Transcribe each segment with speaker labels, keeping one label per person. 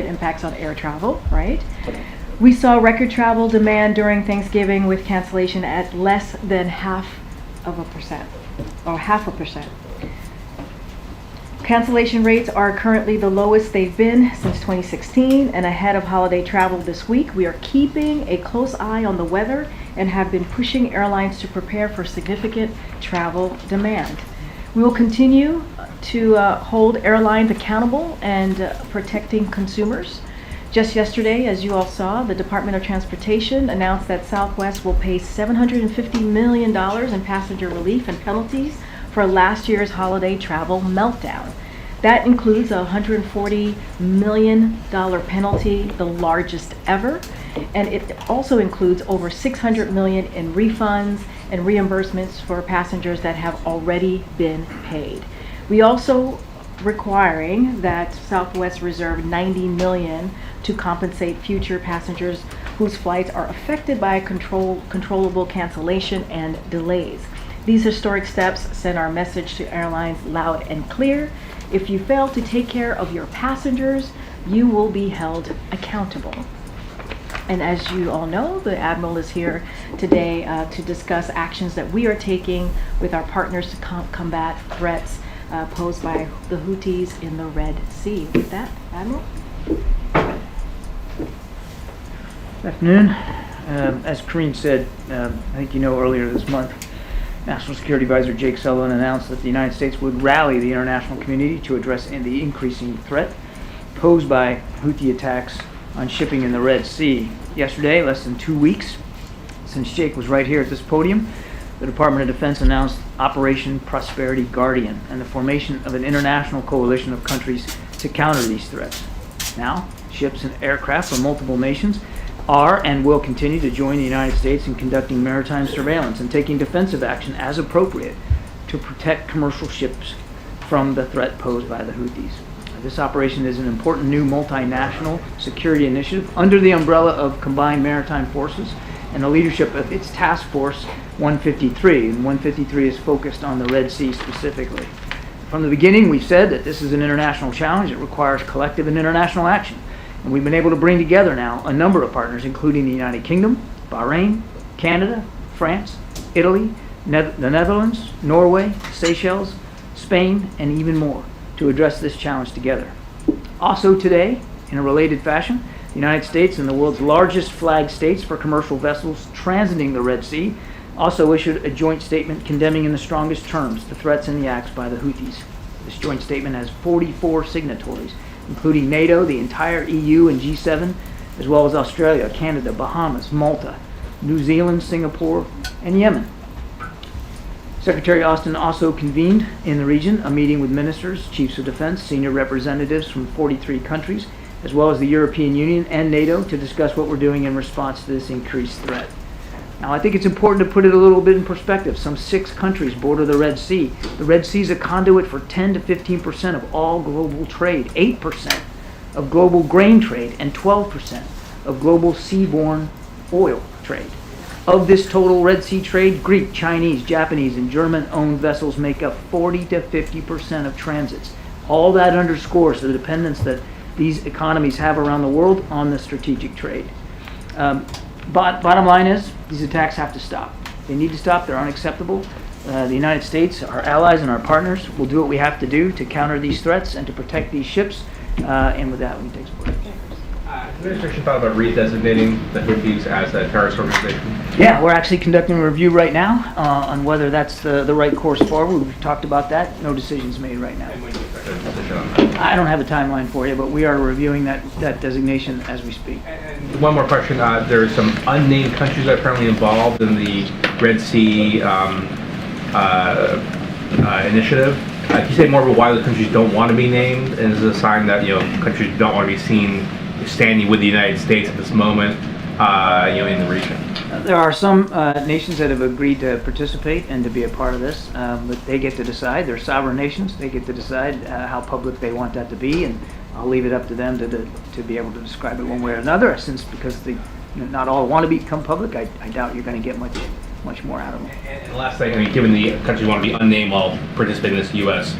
Speaker 1: impacts on air travel, right? We saw record travel demand during Thanksgiving with cancellation at less than 0.5%. Cancellation rates are currently the lowest they've been since 2016, and ahead of holiday travel this week, we are keeping a close eye on the weather and have been pushing airlines to prepare for significant travel demand. We will continue to hold airlines accountable and protecting consumers. Just yesterday, as you all saw, the Department of Transportation announced that Southwest will pay $750 million in passenger relief and penalties for last year's holiday travel meltdown. That includes a $140 million penalty, the largest ever, and it also includes over $600 million in refunds and reimbursements for passengers that have already been paid. We also requiring that Southwest reserve $90 million to compensate future passengers whose flights are affected by controllable cancellation and delays. These historic steps send our message to airlines loud and clear. If you fail to take care of your passengers, you will be held accountable. And as you all know, the Admiral is here today to discuss actions that we are taking with our partners to combat threats posed by the Houthis in the Red Sea. With that, Admiral.
Speaker 2: Good afternoon. As Karine said, I think you know earlier this month, National Security Advisor Jake Sullivan announced that the United States would rally the international community to address the increasing threat posed by Houthi attacks on shipping in the Red Sea. Yesterday, less than 2 weeks since Jake was right here at this podium, the Department of Defense announced Operation Prosperity Guardian and the formation of an international coalition of countries to counter these threats. Now, ships and aircraft from multiple nations are and will continue to join the United States in conducting maritime surveillance and taking defensive action as appropriate to protect commercial ships from the threat posed by the Houthis. This operation is an important new multinational security initiative under the umbrella of Combined Maritime Forces and the leadership of its Task Force 153. And 153 is focused on the Red Sea specifically. From the beginning, we've said that this is an international challenge that requires collective and international action. And we've been able to bring together now a number of partners, including the United Kingdom, Bahrain, Canada, France, Italy, the Netherlands, Norway, Seychelles, Spain, and even more, to address this challenge together. Also today, in a related fashion, the United States and the world's largest flag states for commercial vessels transiting the Red Sea also issued a joint statement condemning in the strongest terms the threats and the acts by the Houthis. This joint statement has 44 signatories, including NATO, the entire EU and G7, as well as Australia, Canada, Bahamas, Malta, New Zealand, Singapore, and Yemen. Secretary Austin also convened in the region a meeting with ministers, chiefs of defense, senior representatives from 43 countries, as well as the European Union and NATO to discuss what we're doing in response to this increased threat. Now, I think it's important to put it a little bit in perspective. Some 6 countries border the Red Sea. The Red Sea is a conduit for 10 to 15% of all global trade, 8% of global grain trade, and 12% of global seaborne oil trade. Of this total Red Sea trade, Greek, Chinese, Japanese, and German-owned vessels make up 40 to 50% of transits. All that underscores the dependence that these economies have around the world on the strategic trade. Bottom line is, these attacks have to stop. They need to stop. They're unacceptable. The United States, our allies and our partners, will do what we have to do to counter these threats and to protect these ships. And with that, we can take some questions.
Speaker 3: Has the administration thought about redesignating the Houthis as a terrorist organization?
Speaker 2: Yeah, we're actually conducting a review right now on whether that's the right course forward. We've talked about that. No decisions made right now.
Speaker 3: And when do you expect a decision on that?
Speaker 2: I don't have a timeline for you, but we are reviewing that designation as we speak.
Speaker 3: And one more question. There are some unnamed countries that are currently involved in the Red Sea initiative. Can you say more about why those countries don't want to be named? And is it a sign that countries don't want to be seen standing with the United States at this moment, in the region?
Speaker 2: There are some nations that have agreed to participate and to be a part of this, but they get to decide. They're sovereign nations. They get to decide how public they want that to be, and I'll leave it up to them to be able to describe it one way or another. Since because not all want to become public, I doubt you're going to get much more out of them.
Speaker 3: And the last thing, given the countries want to be unnamed while participating in this U.S.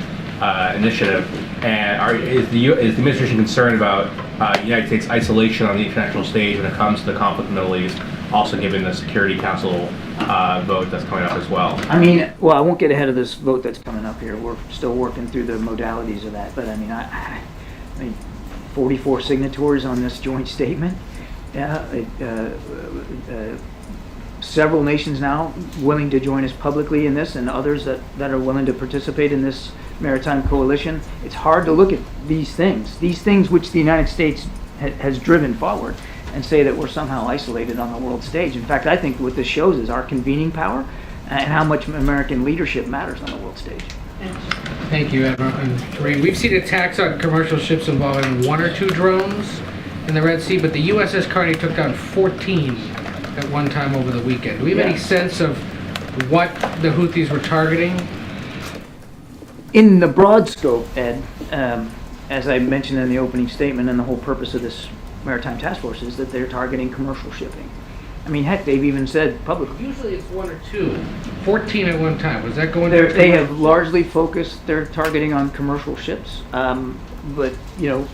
Speaker 3: initiative, and is the administration concerned about United States isolation on the international stage when it comes to the conflict in the Middle East, also given the Security Council vote that's coming up as well.
Speaker 2: I mean, well, I won't get ahead of this vote that's coming up here. We're still working through the modalities of that. But I mean, 44 signatories on this joint statement. Several nations now willing to join us publicly in this, and others that are willing to participate in this maritime coalition. It's hard to look at these things which the United States has driven forward, and say that we're somehow isolated on the world stage. In fact, I think what this shows is our convening power and how much American leadership matters on the world stage.
Speaker 4: Thank you, Admiral. And Karine, we've seen attacks on commercial ships involving 1 or 2 drones in the Red Sea, but the USS Karine took down 14 at one time over the weekend. Do we have any sense of what the Houthis were targeting?
Speaker 2: In the broad scope, Ed, as I mentioned in the opening statement, and the whole purpose of this Maritime Task Force is that they're targeting commercial shipping. I mean, heck, they've even said publicly.
Speaker 4: Usually it's 1 or 2. 14 at one time. Was that going
Speaker 2: They have largely focused their targeting on commercial ships. But, you know,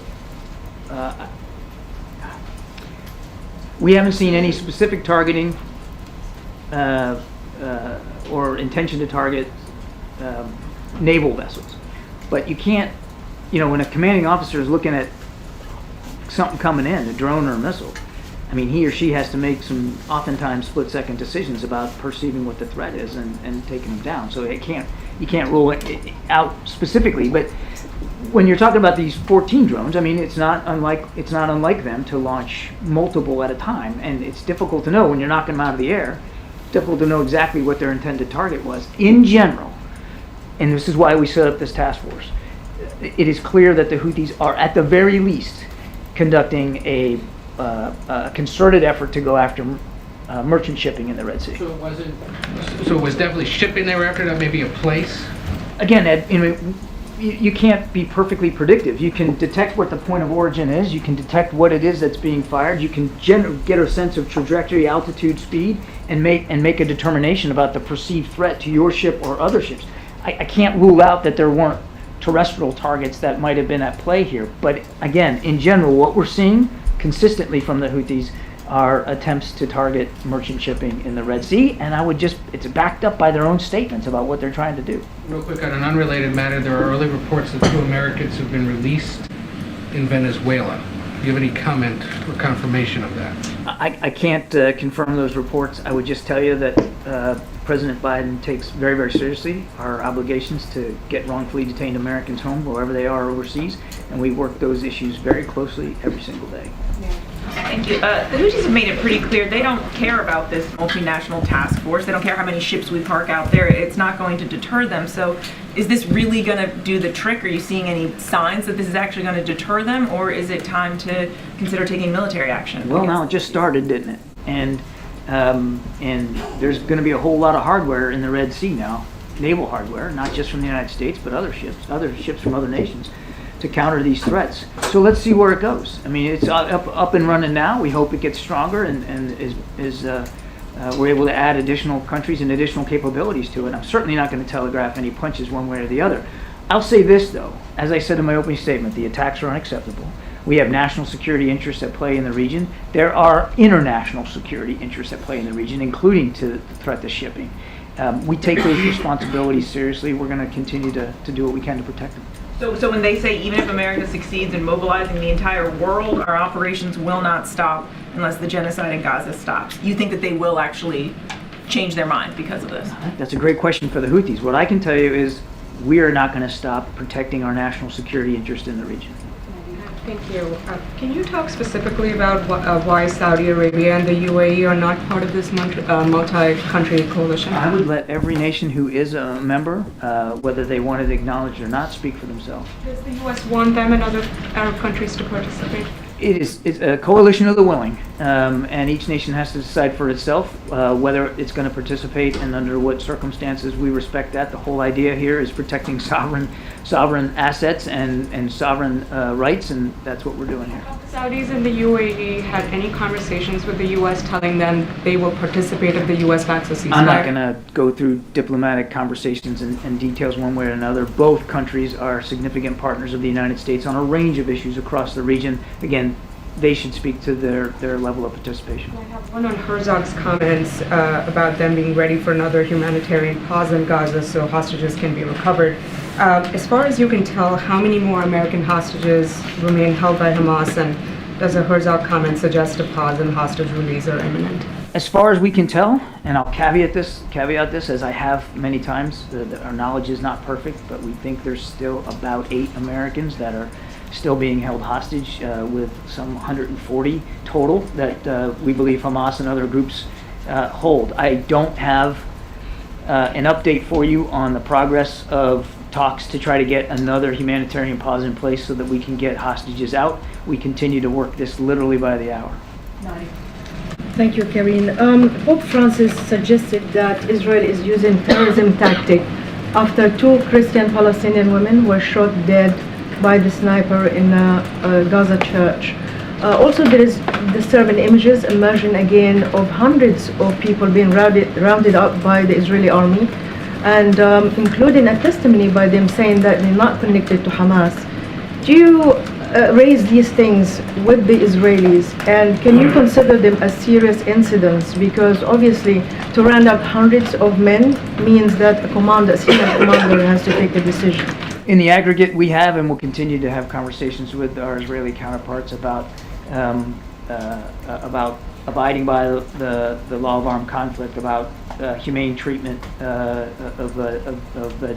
Speaker 2: we haven't seen any specific targeting or intention to target naval vessels. But you can't, you know, when a commanding officer is looking at something coming in, a drone or a missile, I mean, he or she has to make some oftentimes split-second decisions about perceiving what the threat is and taking them down. So you can't rule it out specifically. But when you're talking about these 14 drones, I mean, it's not unlike them to launch multiple at a time, and it's difficult to know when you're knocking them out of the air. It's difficult to know exactly what their intended target was. In general, and this is why we set up this task force, it is clear that the Houthis are, at the very least, conducting a concerted effort to go after merchant shipping in the Red Sea.
Speaker 4: So it was definitely shipping they were after, not maybe a place?
Speaker 2: Again, Ed, you can't be perfectly predictive. You can detect what the point of origin is. You can detect what it is that's being fired. You can get a sense of trajectory, altitude, speed, and make a determination about the perceived threat to your ship or other ships. I can't rule out that there weren't terrestrial targets that might have been at play here. But again, in general, what we're seeing consistently from the Houthis are attempts to target merchant shipping in the Red Sea, and it's backed up by their own statements about what they're trying to do.
Speaker 4: Real quick, on an unrelated matter, there are early reports that 2 Americans have been released in Venezuela. Do you have any comment or confirmation of that?
Speaker 2: I can't confirm those reports. I would just tell you that President Biden takes very, very seriously our obligations to get wrongfully detained Americans home, wherever they are overseas, and we work those issues very closely every single day.
Speaker 5: Thank you. The Houthis have made it pretty clear they don't care about this multinational task force. They don't care how many ships we park out there. It's not going to deter them. So is this really going to do the trick? Are you seeing any signs that this is actually going to deter them, or is it time to consider taking military action?
Speaker 2: Well, now it just started, didn't it? And there's going to be a whole lot of hardware in the Red Sea now, naval hardware, not just from the United States, but other ships from other nations, to counter these threats. So let's see where it goes. I mean, it's up and running now. We hope it gets stronger and we're able to add additional countries and additional capabilities to it. I'm certainly not going to telegraph any punches one way or the other. I'll say this, though. As I said in my opening statement, the attacks are unacceptable. We have national security interests at play in the region. There are international security interests at play in the region, including to the threat to shipping. We take those responsibilities seriously. We're going to continue to do what we can to protect them.
Speaker 5: So when they say even if America succeeds in mobilizing the entire world, our operations will not stop unless the genocide in Gaza stops, you think that they will actually change their mind because of this?
Speaker 2: That's a great question for the Houthis. What I can tell you is we are not going to stop protecting our national security interest in the region.
Speaker 6: Thank you. Can you talk specifically about why Saudi Arabia and the UAE are not part of this multi-country coalition?
Speaker 2: I would let every nation who is a member, whether they want it acknowledged or not, speak for themselves.
Speaker 6: Does the U.S. want them and other Arab countries to participate?
Speaker 2: It's a coalition of the willing. and each nation has to decide for itself whether it's going to participate and under what circumstances. We respect that. The whole idea here is protecting sovereign assets and sovereign rights, and that's what we're doing here.
Speaker 6: Saudis and the UAE had any conversations with the U.S. telling them they will participate if the U.S. backs a ceasefire?
Speaker 2: I'm not going to go through diplomatic conversations and details one way or another. Both countries are significant partners of the United States on a range of issues across the region. Again, they should speak to their level of participation.
Speaker 6: I have one on Herzog's comments about them being ready for another humanitarian pause in Gaza so hostages can be recovered. As far as you can tell, how many more American hostages remain held by Hamas, and does a Herzog comment suggest a pause in hostage release are imminent?
Speaker 2: As far as we can tell, and I'll caveat this as I have many times, our knowledge is not perfect, but we think there's still about 8 Americans that are still being held hostage, with some 140 total that we believe Hamas and other groups hold. I don't have an update for you on the progress of talks to try to get another humanitarian pause in place so that we can get hostages out. We continue to work this literally by the hour.
Speaker 7: Thank you, Karine. Pope Francis suggested that Israel is using terrorism tactic after 2 Christian Palestinian women were shot dead by the sniper in a Gaza church. Also, there is disturbing images emerging again of hundreds of people being rounded up by the Israeli army, and including a testimony by them saying that they're not connected to Hamas. Do you raise these things with the Israelis, and can you consider them as serious incidents? Because obviously to round up hundreds of men means that a senior commander has to take a decision.
Speaker 2: In the aggregate, we have and will continue to have conversations with our Israeli counterparts about abiding by the law of armed conflict, about humane treatment of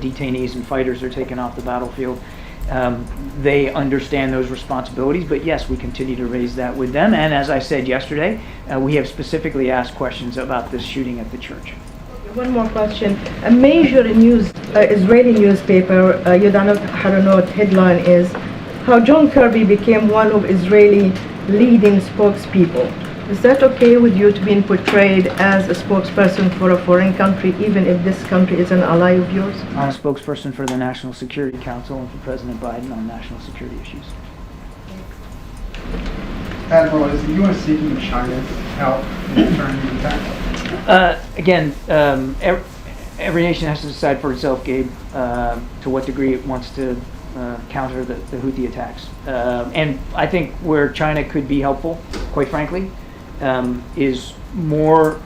Speaker 2: detainees and fighters who are taken off the battlefield. They understand those responsibilities, but yes, we continue to raise that with them. And as I said yesterday, we have specifically asked questions about this shooting at the church.
Speaker 7: One more question. A major Israeli newspaper, Yedionot Ahronot, headline is how John Kirby became one of Israeli leading spokespeople. Is that okay with you to be portrayed as a spokesperson for a foreign country, even if this country is an ally of yours?
Speaker 2: I'm a spokesperson for the National Security Council and for President Biden on national security issues.
Speaker 8: Admiral, is the U.S. seeking China's help in deterring these attacks?
Speaker 2: Again, every nation has to decide for itself, Gabe, to what degree it wants to counter the Houthi attacks. And I think where China could be helpful, quite frankly, is more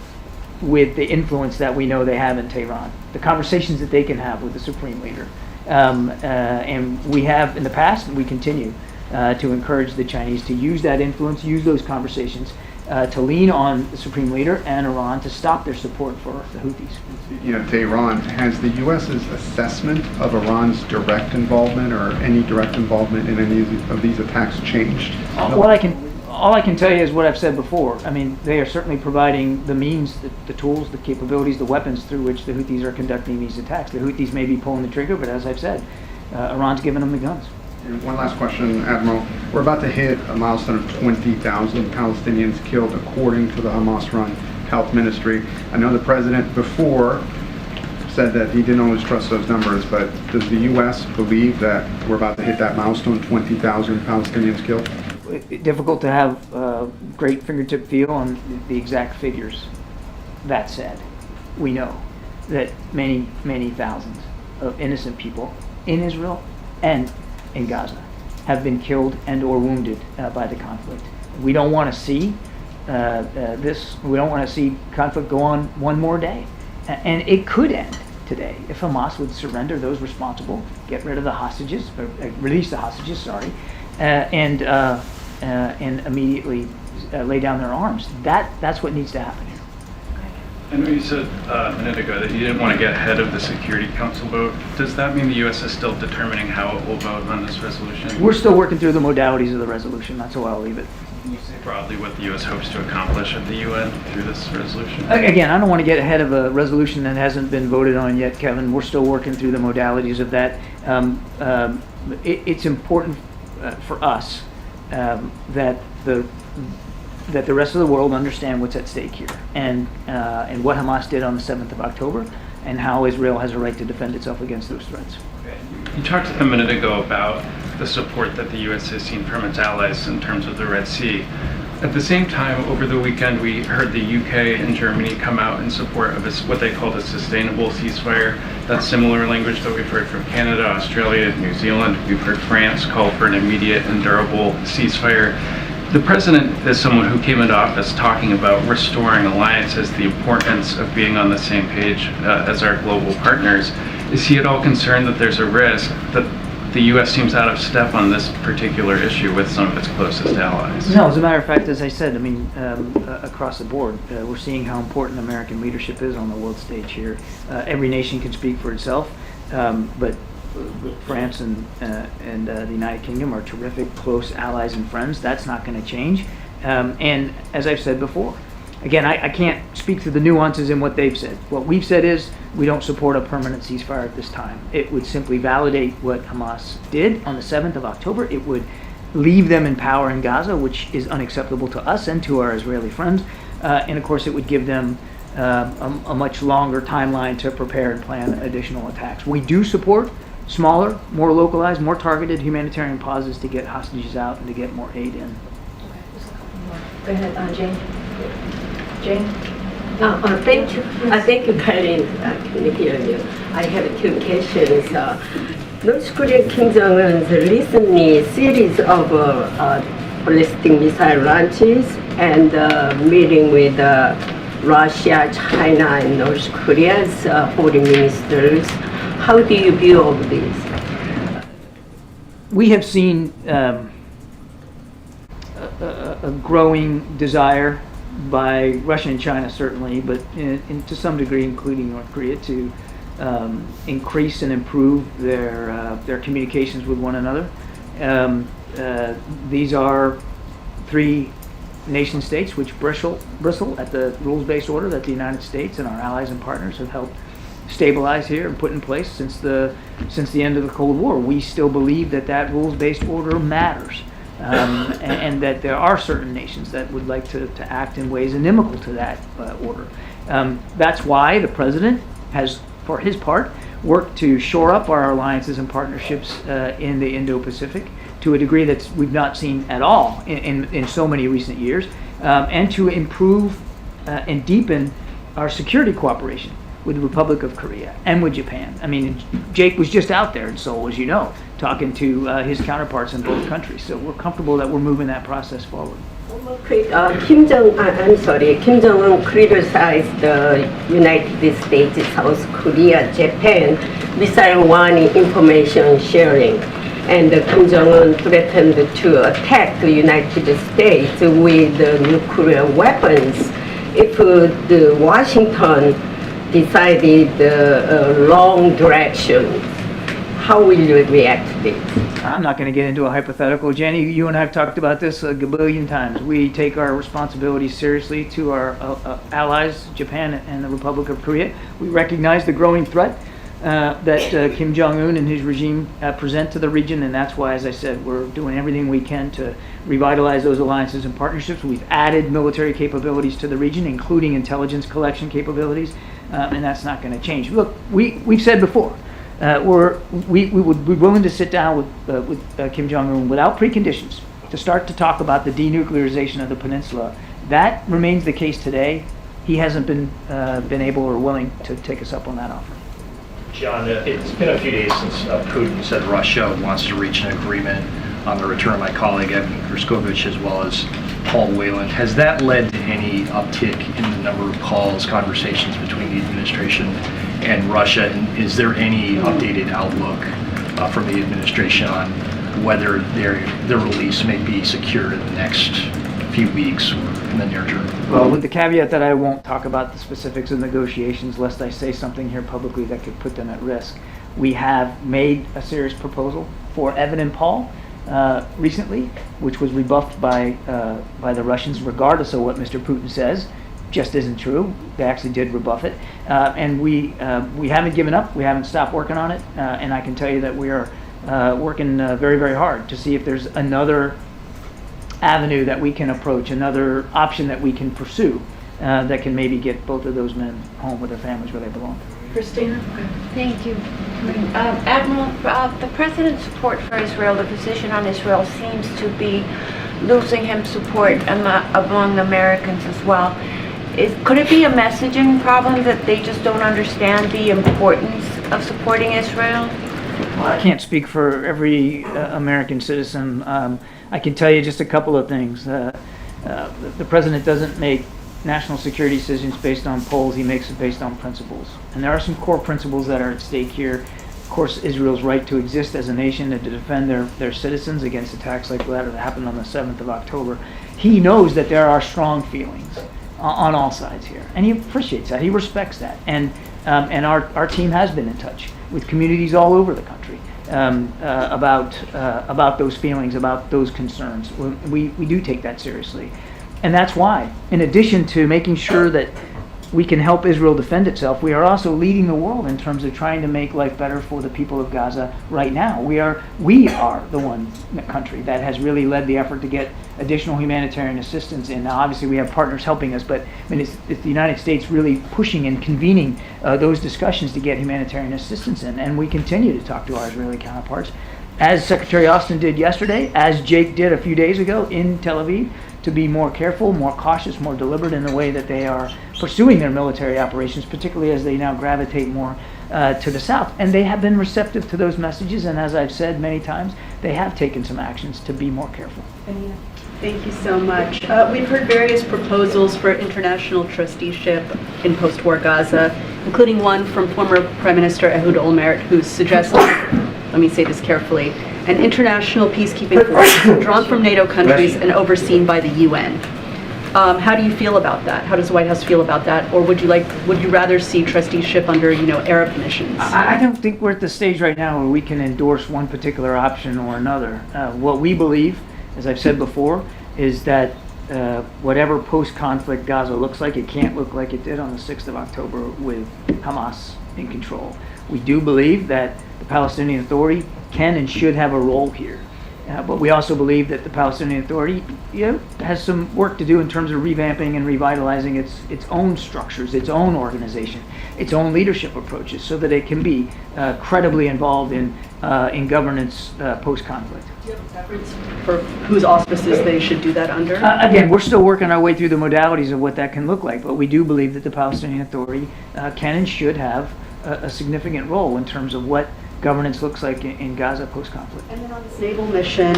Speaker 2: with the influence that we know they have in Tehran, the conversations that they can have with the supreme leader. And we have in the past, and we continue to encourage the Chinese to use that influence, use those conversations to lean on the supreme leader and Iran to stop their support for the Houthis.
Speaker 8: You know, Tehran, has the U.S.'s assessment of Iran's direct involvement or any direct involvement in any of these attacks changed?
Speaker 2: All I can tell you is what I've said before. I mean, they are certainly providing the means, the tools, the capabilities, the weapons through which the Houthis are conducting these attacks. The Houthis may be pulling the trigger, but as I've said, Iran's giving them the guns.
Speaker 8: And one last question, Admiral. We're about to hit a milestone of 20,000 Palestinians killed, according to the Hamas-run health ministry. I know the president before said that he didn't always trust those numbers, but does the U.S. believe that we're about to hit that milestone, 20,000 Palestinians killed?
Speaker 2: Difficult to have a great fingertip feel on the exact figures. That said, we know that many, many thousands of innocent people in Israel and in Gaza have been killed and or wounded by the conflict. We don't want to see we don't want to see conflict go on one more day. And it could end today if Hamas would surrender those responsible, get rid of the hostages, or release the hostages, and immediately lay down their arms. That's what needs to happen here.
Speaker 9: I know you said a minute ago that you didn't want to get ahead of the Security Council vote. Does that mean the U.S. is still determining how it will vote on this resolution?
Speaker 2: We're still working through the modalities of the resolution. That's how I'll leave it.
Speaker 9: Can you say broadly what the U.S. hopes to accomplish at the UN through this resolution?
Speaker 2: Again, I don't want to get ahead of a resolution that hasn't been voted on yet, Kevin. We're still working through the modalities of that. It's important for us that that the rest of the world understand what's at stake here, and what Hamas did on the 7th of October, and how Israel has a right to defend itself against those threats.
Speaker 9: You talked a minute ago about the support that the U.S. has seen from its allies in terms of the Red Sea. At the same time, over the weekend, we heard the UK and Germany come out in support of what they called a sustainable ceasefire. That's similar language that we've heard from Canada, Australia, New Zealand. We've heard France call for an immediate and durable ceasefire. The president is someone who came into office talking about restoring alliances, the importance of being on the same page as our global partners. Is he at all concerned that there's a risk that the U.S. seems out of step on this particular issue with some of its closest allies?
Speaker 2: No, as a matter of fact, as I said, across the board, we're seeing how important American leadership is on the world stage here. Every nation can speak for itself, but France and the United Kingdom are terrific, close allies and friends. That's not going to change. And as I've said before, again, I can't speak to the nuances in what they've said. What we've said is we don't support a permanent ceasefire at this time. It would simply validate what Hamas did on the 7th of October. It would leave them in power in Gaza, which is unacceptable to us and to our Israeli friends. And of course, it would give them a much longer timeline to prepare and plan additional attacks. We do support smaller, more localized, more targeted humanitarian pauses to get hostages out and to get more aid in.
Speaker 10: Go ahead, Jane. Jane? Thank you. Thank you, Karine. Can you hear you? I have two questions. North Korean Kim Jong-un's recently series of ballistic missile launches and meeting with Russia, China, and North Korea's foreign ministers. How do you view all of this?
Speaker 2: We have seen a growing desire by Russia and China, certainly, but to some degree, including North Korea, to increase and improve their communications with one another. These are three nation states which bristle at the rules-based order that the United States and our allies and partners have helped stabilize here and put in place since the end of the Cold War. We still believe that rules-based order matters. And that there are certain nations that would like to act in ways inimical to that order. That's why the president has, for his part, worked to shore up our alliances and partnerships in the Indo-Pacific to a degree that we've not seen at all in so many recent years, and to improve and deepen our security cooperation with the Republic of Korea and with Japan. I mean, Jake was just out there in Seoul, as you know, talking to his counterparts in both countries. So we're comfortable that we're moving that process forward.
Speaker 10: Kim Jong-un criticized the United States, South Korea, Japan missile warning information sharing, and Kim Jong-un threatened to attack the United States with nuclear weapons if the Washington decided wrong direction. How will you react to this?
Speaker 2: I'm not going to get into a hypothetical. Jenny, you and I have talked about this a gabillion times. We take our responsibilities seriously to our allies, Japan and the Republic of Korea. We recognize the growing threat that Kim Jong-un and his regime present to the region, and that's why, as I said, we're doing everything we can to revitalize those alliances and partnerships. We've added military capabilities to the region, including intelligence collection capabilities, and that's not going to change. Look, we've said before, we would be willing to sit down with Kim Jong-un without preconditions to start to talk about the denuclearization of the peninsula. That remains the case today. He hasn't been able or willing to take us up on that offer.
Speaker 11: John, it's been a few days since Putin said Russia wants to reach an agreement on the return of my colleague Evan Grishkovich as well as Paul Whelan. Has that led to any uptick in the number of calls, conversations between the administration and Russia? And is there any updated outlook from the administration on whether their release may be secured in the next few weeks or in the near term?
Speaker 2: Well, with the caveat that I won't talk about the specifics of negotiations lest I say something here publicly that could put them at risk. We have made a serious proposal for Evan and Paul recently, which was rebuffed by the Russians, regardless of what Mr. Putin says. Just isn't true. They actually did rebuff it, and we haven't given up. We haven't stopped working on it, and I can tell you that we are working very, very hard to see if there's another avenue that we can approach, another option that we can pursue that can maybe get both of those men home with their families where they belong.
Speaker 1: Christina?
Speaker 12: Thank you. Admiral, the president's support for Israel, the position on Israel seems to be losing him support among Americans as well. Could it be a messaging problem that they just don't understand the importance of supporting Israel?
Speaker 2: Well, I can't speak for every American citizen. I can tell you just a couple of things. The president doesn't make national security decisions based on polls. He makes it based on principles. And there are some core principles that are at stake here. Of course, Israel's right to exist as a nation and to defend their citizens against attacks like that happened on the 7th of October. He knows that there are strong feelings on all sides here, and he appreciates that. He respects that. And our team has been in touch with communities all over the country about those feelings, about those concerns. We do take that seriously. And that's why, in addition to making sure that we can help Israel defend itself, we are also leading the world in terms of trying to make life better for the people of Gaza right now. We are the one country that has really led the effort to get additional humanitarian assistance in. Now, obviously, we have partners helping us, but I mean, it's the United States really pushing and convening those discussions to get humanitarian assistance in, and we continue to talk to our Israeli counterparts, as Secretary Austin did yesterday, as Jake did a few days ago in Tel Aviv, to be more careful, more cautious, more deliberate in the way that they are pursuing their military operations, particularly as they now gravitate more to the south. And they have been receptive to those messages, and as I've said many times, they have taken some actions to be more careful.
Speaker 13: Thank you so much. We've heard various proposals for international trusteeship in post-war Gaza, including one from former Prime Minister Ehud Olmert, who's suggesting, let me say this carefully, an international peacekeeping force drawn from NATO countries and overseen by the UN. How do you feel about that? How does the White House feel about that? Or would you rather see trusteeship under, Arab missions?
Speaker 2: I don't think we're at the stage right now where we can endorse one particular option or another. What we believe, as I've said before, is that whatever post-conflict Gaza looks like, it can't look like it did on the 6th of October with Hamas in control. We do believe that the Palestinian Authority can and should have a role here. But we also believe that the Palestinian Authority has some work to do in terms of revamping and revitalizing its own structures, its own organization, its own leadership approaches, so that it can be credibly involved in governance post-conflict.
Speaker 13: Do you have a preference for whose auspices they should do that under?
Speaker 2: Again, we're still working our way through the modalities of what that can look like, but we do believe that the Palestinian Authority can and should have a significant role in terms of what governance looks like in Gaza post-conflict.
Speaker 13: And then on this naval mission,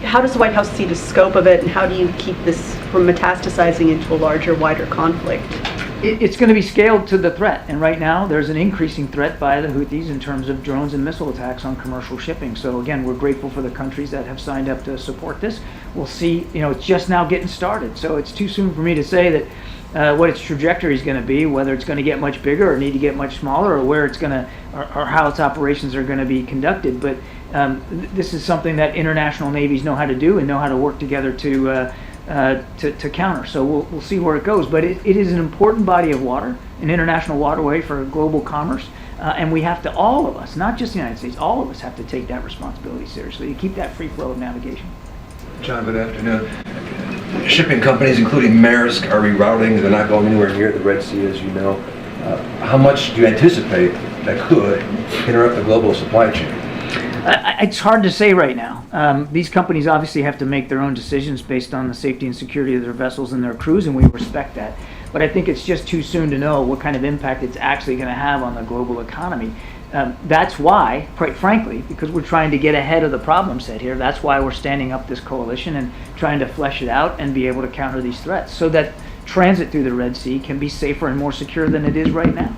Speaker 13: how does the White House see the scope of it, and how do you keep this from metastasizing into a larger, wider conflict?
Speaker 2: It's going to be scaled to the threat, and right now there's an increasing threat by the Houthis in terms of drones and missile attacks on commercial shipping. So again, we're grateful for the countries that have signed up to support this. We'll see, it's just now getting started, so it's too soon for me to say that what its trajectory is going to be, whether it's going to get much bigger or need to get much smaller, or where it's going to, or how its operations are going to be conducted. But this is something that international navies know how to do and know how to work together to counter. So we'll see where it goes. But it is an important body of water, an international waterway for global commerce, and we have to, all of us, not just the United States, all of us have to take that responsibility seriously to keep that free flow of navigation.
Speaker 14: John, good afternoon. Shipping companies, including Maersk, are rerouting. They're not going anywhere near the Red Sea, as you know. How much do you anticipate that could interrupt the global supply chain?
Speaker 2: It's hard to say right now. These companies obviously have to make their own decisions based on the safety and security of their vessels and their crews, and we respect that. But I think it's just too soon to know what kind of impact it's actually going to have on the global economy. That's why, quite frankly, because we're trying to get ahead of the problem set here, that's why we're standing up this coalition and trying to flesh it out and be able to counter these threats so that transit through the Red Sea can be safer and more secure than it is right now.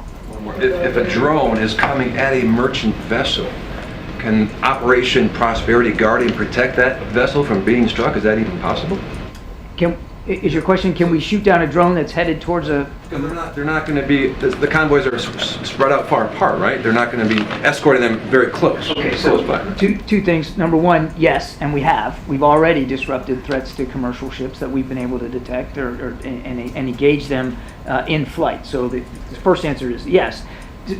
Speaker 14: If a drone is coming at a merchant vessel, can Operation Prosperity Guardian protect that vessel from being struck? Is that even possible?
Speaker 2: Is your question, can we shoot down a drone that's headed towards a...
Speaker 14: They're not going to be, the convoys are spread out far apart, right? They're not going to be escorting them very close.
Speaker 2: Okay, so two things. Number one, yes, and we have. We've already disrupted threats to commercial ships that we've been able to detect and engage them in flight. So the first answer is yes.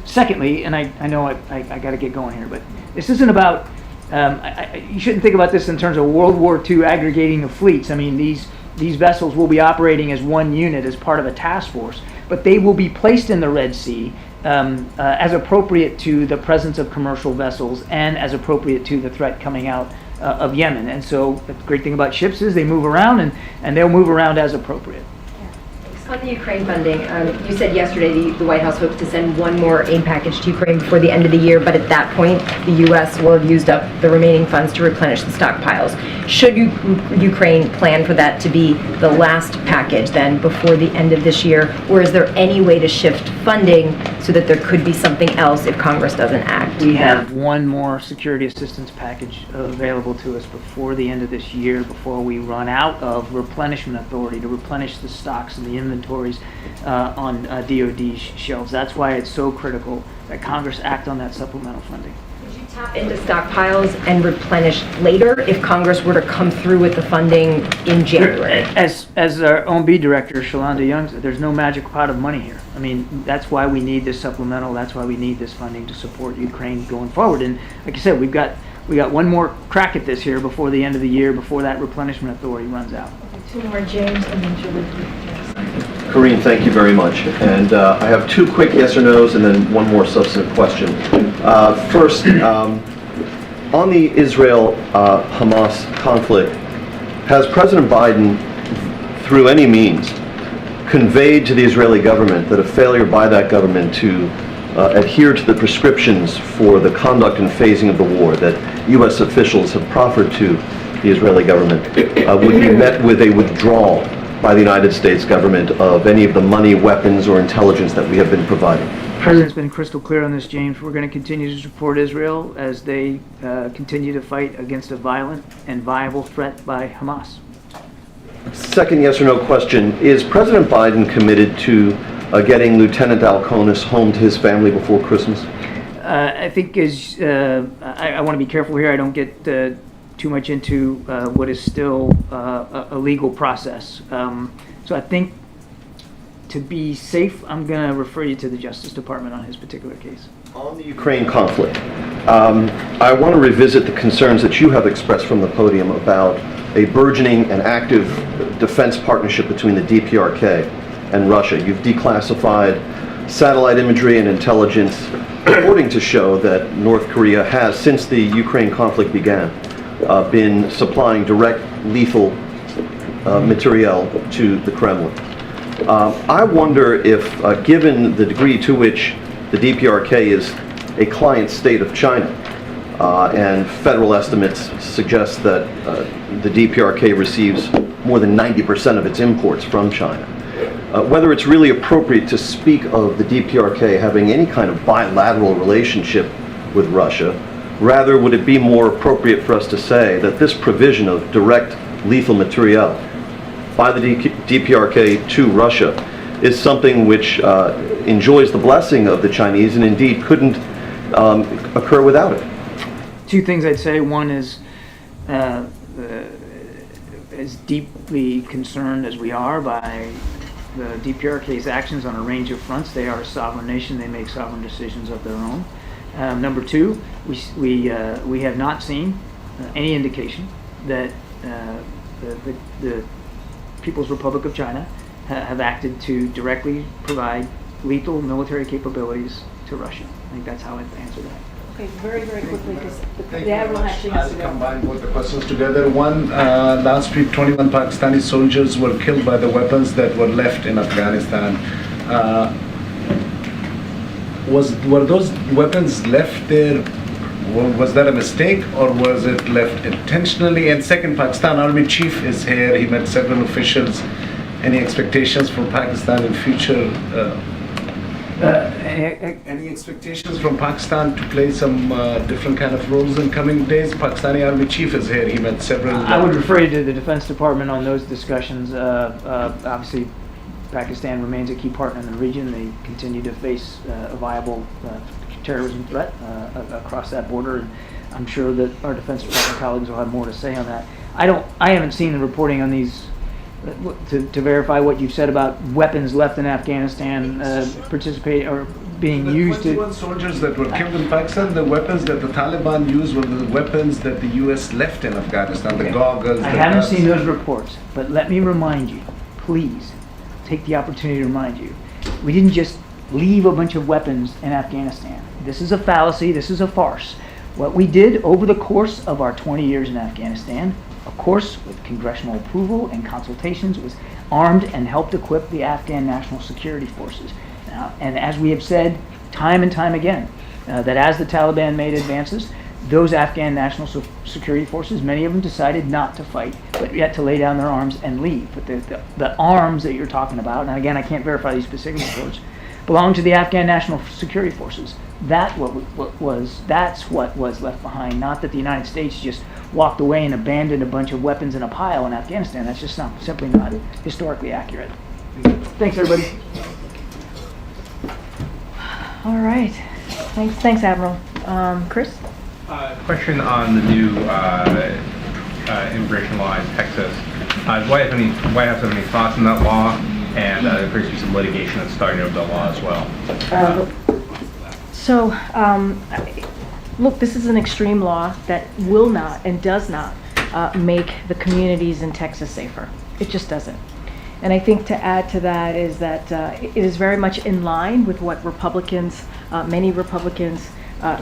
Speaker 2: Secondly, and I know I got to get going here, but this isn't about You shouldn't think about this in terms of World War II aggregating of fleets. I mean, these vessels will be operating as one unit as part of a task force, but they will be placed in the Red Sea as appropriate to the presence of commercial vessels and as appropriate to the threat coming out of Yemen. And so the great thing about ships is they move around, and they'll move around as appropriate.
Speaker 15: On the Ukraine funding, you said yesterday the White House hopes to send one more aid package to Ukraine before the end of the year, but at that point, the U.S. will have used up the remaining funds to replenish the stockpiles. Should Ukraine plan for that to be the last package then before the end of this year, or is there any way to shift funding so that there could be something else if Congress doesn't act?
Speaker 2: We have one more security assistance package available to us before the end of this year, before we run out of replenishment authority to replenish the stocks and the inventories on DoD shelves. That's why it's so critical that Congress act on that supplemental funding.
Speaker 15: Would you tap into stockpiles and replenish later if Congress were to come through with the funding in January?
Speaker 2: As our OMB director, Shalonda Young said, there's no magic pot of money here. I mean, that's why we need this supplemental. That's why we need this funding to support Ukraine going forward. And like I said, we got one more crack at this here before the end of the year, before that replenishment authority runs out.
Speaker 7: Two more, James, and then Julie.
Speaker 16: Karine, thank you very much. And I have two quick yes or no's and then one more substantive question. First, on the Israel-Hamas conflict, has President Biden, through any means, conveyed to the Israeli government that a failure by that government to adhere to the prescriptions for the conduct and phasing of the war that U.S. officials have proffered to the Israeli government would be met with a withdrawal by the United States government of any of the money, weapons, or intelligence that we have been providing?
Speaker 2: The President's been crystal clear on this, James. We're going to continue to support Israel as they continue to fight against a violent and viable threat by Hamas.
Speaker 16: Second yes or no question, is President Biden committed to getting Lieutenant Alconis home to his family before Christmas?
Speaker 2: I think I want to be careful here. I don't get too much into what is still a legal process. So I think to be safe, I'm going to refer you to the Justice Department on his particular case.
Speaker 16: On the Ukraine conflict, I want to revisit the concerns that you have expressed from the podium about a burgeoning and active defense partnership between the DPRK and Russia. You've declassified satellite imagery and intelligence reporting to show that North Korea has, since the Ukraine conflict began, been supplying direct lethal materiel to the Kremlin. I wonder if, given the degree to which the DPRK is a client state of China, and federal estimates suggest that the DPRK receives more than 90% of its imports from China, whether it's really appropriate to speak of the DPRK having any kind of bilateral relationship with Russia. Rather, would it be more appropriate for us to say that this provision of direct lethal materiel by the DPRK to Russia is something which enjoys the blessing of the Chinese and indeed couldn't occur without it?
Speaker 2: Two things I'd say. One is, as deeply concerned as we are by the DPRK's actions on a range of fronts, they are a sovereign nation. They make sovereign decisions of their own. Number two, we have not seen any indication that the People's Republic of China have acted to directly provide lethal military capabilities to Russia. I think that's how I'd answer that.
Speaker 1: Okay, very, very quickly, because the Admiral actually has to go.
Speaker 17: I'll combine both the questions together. One, last week 21 Pakistani soldiers were killed by the weapons that were left in Afghanistan. Were those weapons left there? Was that a mistake, or was it left intentionally? And second, Pakistan Army Chief is here. He met several officials. Any expectations for Pakistan in future? Any expectations from Pakistan to play some different kind of roles in coming days? Pakistani Army Chief is here. He met several.
Speaker 2: I would refer you to the Defense Department on those discussions. Obviously, Pakistan remains a key partner in the region. They continue to face a viable terrorism threat across that border. And I'm sure that our Defense Department colleagues will have more to say on that. I haven't seen the reporting on these to verify what you've said about weapons left in Afghanistan, participate or being used to.
Speaker 17: 21 soldiers that were killed in Pakistan, the weapons that the Taliban used were the weapons that the U.S. left in Afghanistan, the goggles.
Speaker 2: I haven't seen those reports, but let me remind you, please, take the opportunity to remind you, we didn't just leave a bunch of weapons in Afghanistan. This is a fallacy, this is a farce. What we did over the course of our 20 years in Afghanistan, of course, with congressional approval and consultations, was armed and helped equip the Afghan National Security Forces. And as we have said time and time again, that as the Taliban made advances, those Afghan National Security Forces, many of them decided not to fight, but yet to lay down their arms and leave. But the arms that you're talking about, and again, I can't verify these specific reports, belong to the Afghan National Security Forces. That's what was left behind, not that the United States just walked away and abandoned a bunch of weapons in a pile in Afghanistan. That's just simply not historically accurate. Thanks, everybody.
Speaker 1: All right. Thanks, Admiral. Chris?
Speaker 3: Question on the new immigration law in Texas. Does White House have any thoughts on that law? And there appears to be some litigation that's starting over the law as well.
Speaker 1: Look, this is an extreme law that will not and does not make the communities in Texas safer. It just doesn't. And I think to add to that is that it is very much in line with what Republicans, many Republicans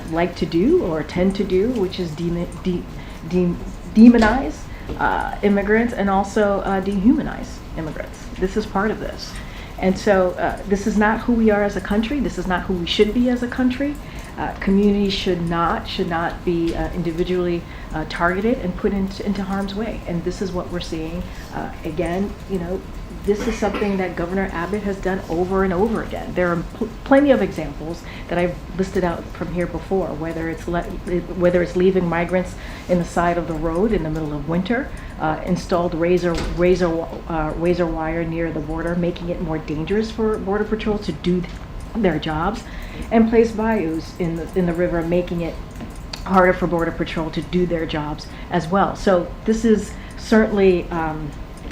Speaker 1: like to do or tend to do, which is demonize immigrants and also dehumanize immigrants. This is part of this. And so this is not who we are as a country. This is not who we should be as a country. Communities should not be individually targeted and put into harm's way. And this is what we're seeing. Again, this is something that Governor Abbott has done over and over again. There are plenty of examples that I've listed out from here before, whether it's leaving migrants in the side of the road in the middle of winter, installed razor wire near the border, making it more dangerous for Border Patrol to do their jobs, and placed bayous in the river, making it harder for Border Patrol to do their jobs as well. So this is certainly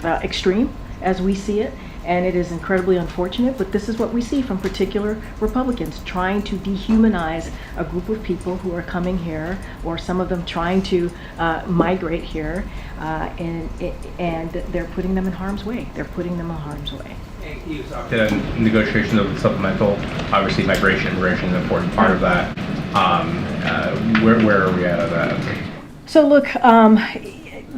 Speaker 1: extreme as we see it, and it is incredibly unfortunate, but this is what we see from particular Republicans trying to dehumanize a group of people who are coming here, or some of them trying to migrate here, and they're putting them in harm's way.
Speaker 3: The negotiation of the supplemental, obviously immigration is an important part of that. Where are we at on that?
Speaker 1: So look,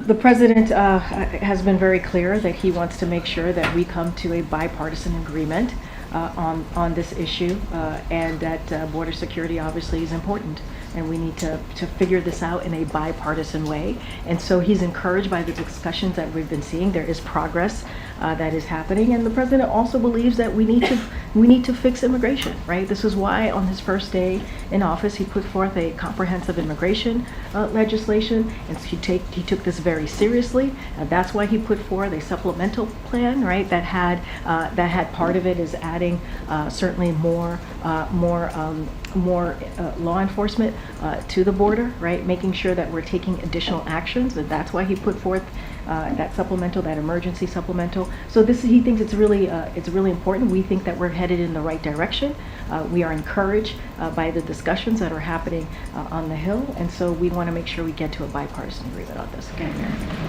Speaker 1: the president has been very clear that he wants to make sure that we come to a bipartisan agreement on this issue, and that border security obviously is important, and we need to figure this out in a bipartisan way. And so he's encouraged by the discussions that we've been seeing. There is progress that is happening, and the president also believes that we need to fix immigration, right? This is why on his first day in office he put forth a comprehensive immigration legislation, and he took this very seriously. That's why he put forth a supplemental plan, right? That had part of it is adding certainly more law enforcement to the border, right? Making sure that we're taking additional actions, and that's why he put forth that supplemental, that emergency supplemental. So he thinks it's really important. We think that we're headed in the right direction. We are encouraged by the discussions that are happening on the Hill, and so we want to make sure we get to a bipartisan agreement on this. Okay.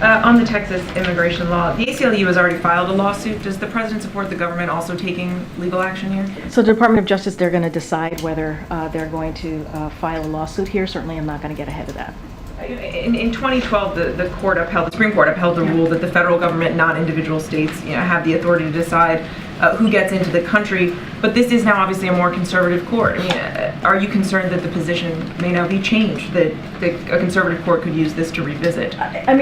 Speaker 5: On the Texas immigration law, the ACLU has already filed a lawsuit. Does the president support the government also taking legal action here?
Speaker 1: So the Department of Justice, they're going to decide whether they're going to file a lawsuit here. Certainly, I'm not going to get ahead of that.
Speaker 5: In 2012, the Supreme Court upheld the rule that the federal government, not individual states, have the authority to decide who gets into the country. But this is now obviously a more conservative court. Are you concerned that the position may now be changed, that a conservative court could use this to revisit?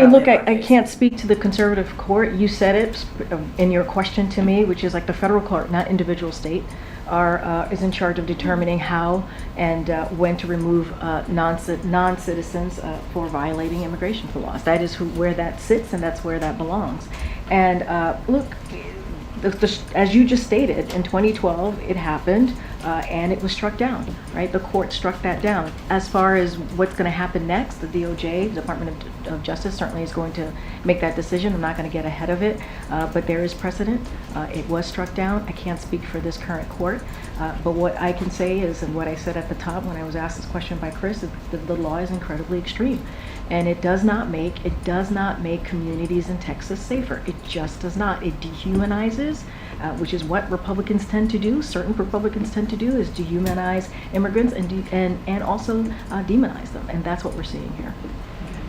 Speaker 1: Look, I can't speak to the conservative court. You said it in your question to me, which is like the federal court, not individual state, is in charge of determining how and when to remove non-citizens for violating immigration laws. That is where that sits, and that's where that belongs. And look, as you just stated, in 2012 it happened. and it was struck down, right? The court struck that down. As far as what's going to happen next, the DOJ, Department of Justice, certainly is going to make that decision. I'm not going to get ahead of it, but there is precedent. It was struck down. I can't speak for this current court, but what I can say is, and what I said at the top when I was asked this question by Chris, is that the law is incredibly extreme, and it does not make communities in Texas safer. It just does not. It dehumanizes, which is what Republicans tend to do. Certain Republicans tend to do is dehumanize immigrants and also demonize them, and that's what we're seeing here.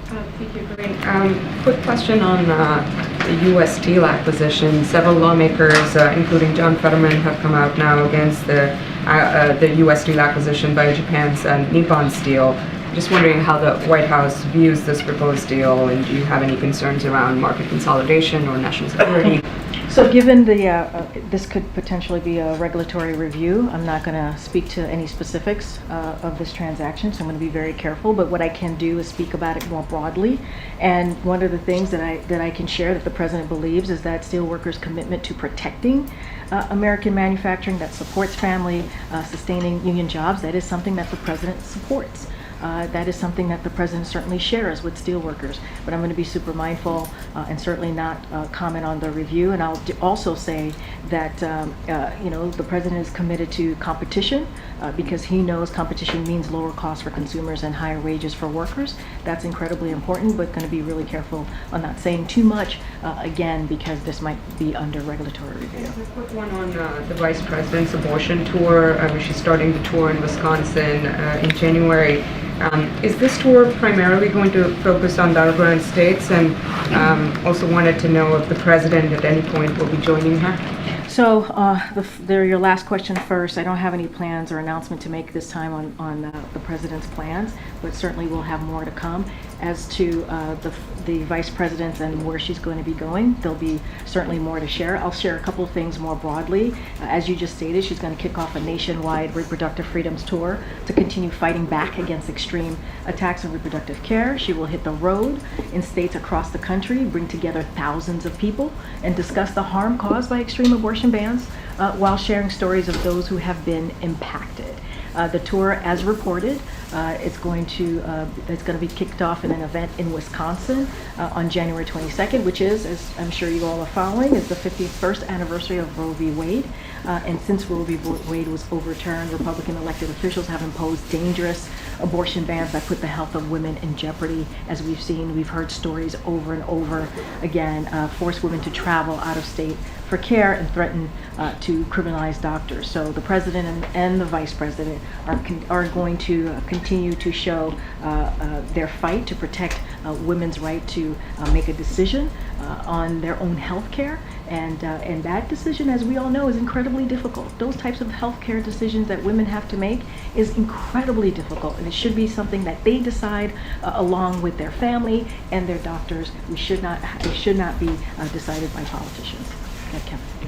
Speaker 6: Thank you, Karine. Quick question on the U.S. Steel acquisition. Several lawmakers, including John Fetterman, have come out now against the U.S. Steel acquisition by Japan's Nippon Steel. Just wondering how the White House views this proposed deal, and do you have any concerns around market consolidation or national security?
Speaker 1: So given this could potentially be a regulatory review, I'm not going to speak to any specifics of this transaction, so I'm going to be very careful. But what I can do is speak about it more broadly. And one of the things that I can share that the President believes is that steelworkers' commitment to protecting American manufacturing that supports family, sustaining union jobs, that is something that the President supports. That is something that the President certainly shares with steelworkers. But I'm going to be super mindful and certainly not comment on the review. And I'll also say that the President is committed to competition because he knows competition means lower costs for consumers and higher wages for workers. That's incredibly important, but going to be really careful on not saying too much, again, because this might be under regulatory review.
Speaker 6: A quick one on the Vice President's abortion tour. She's starting the tour in Wisconsin in January. Is this tour primarily going to focus on battleground states? And also wanted to know if the President at any point will be joining her?
Speaker 1: So your last question first. I don't have any plans or announcement to make this time on the President's plans, but certainly we'll have more to come. As to the Vice President and where she's going to be going, there'll be certainly more to share. I'll share a couple of things more broadly. As you just stated, she's going to kick off a nationwide reproductive freedoms tour to continue fighting back against extreme attacks on reproductive care. She will hit the road in states across the country, bring together thousands of people, and discuss the harm caused by extreme abortion bans while sharing stories of those who have been impacted. The tour, as reported, it's going to be kicked off in an event in Wisconsin on January 22nd, which is, as I'm sure you all are following, is the 51st anniversary of Roe v. Wade. And since Roe v. Wade was overturned, Republican elected officials have imposed dangerous abortion bans that put the health of women in jeopardy. As we've heard stories over and over again, force women to travel out of state for care and threaten to criminalize doctors. So the President and the Vice President are going to continue to show their fight to protect women's right to make a decision on their own health care. And that decision, as we all know, is incredibly difficult. Those types of healthcare decisions that women have to make is incredibly difficult, and it should be something that they decide along with their family and their doctors. It should not be decided by politicians.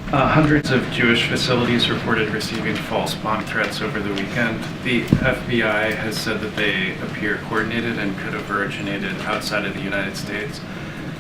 Speaker 9: Hundreds of Jewish facilities reported receiving false bomb threats over the weekend. The FBI has said that they appear coordinated and could have originated outside of the United States.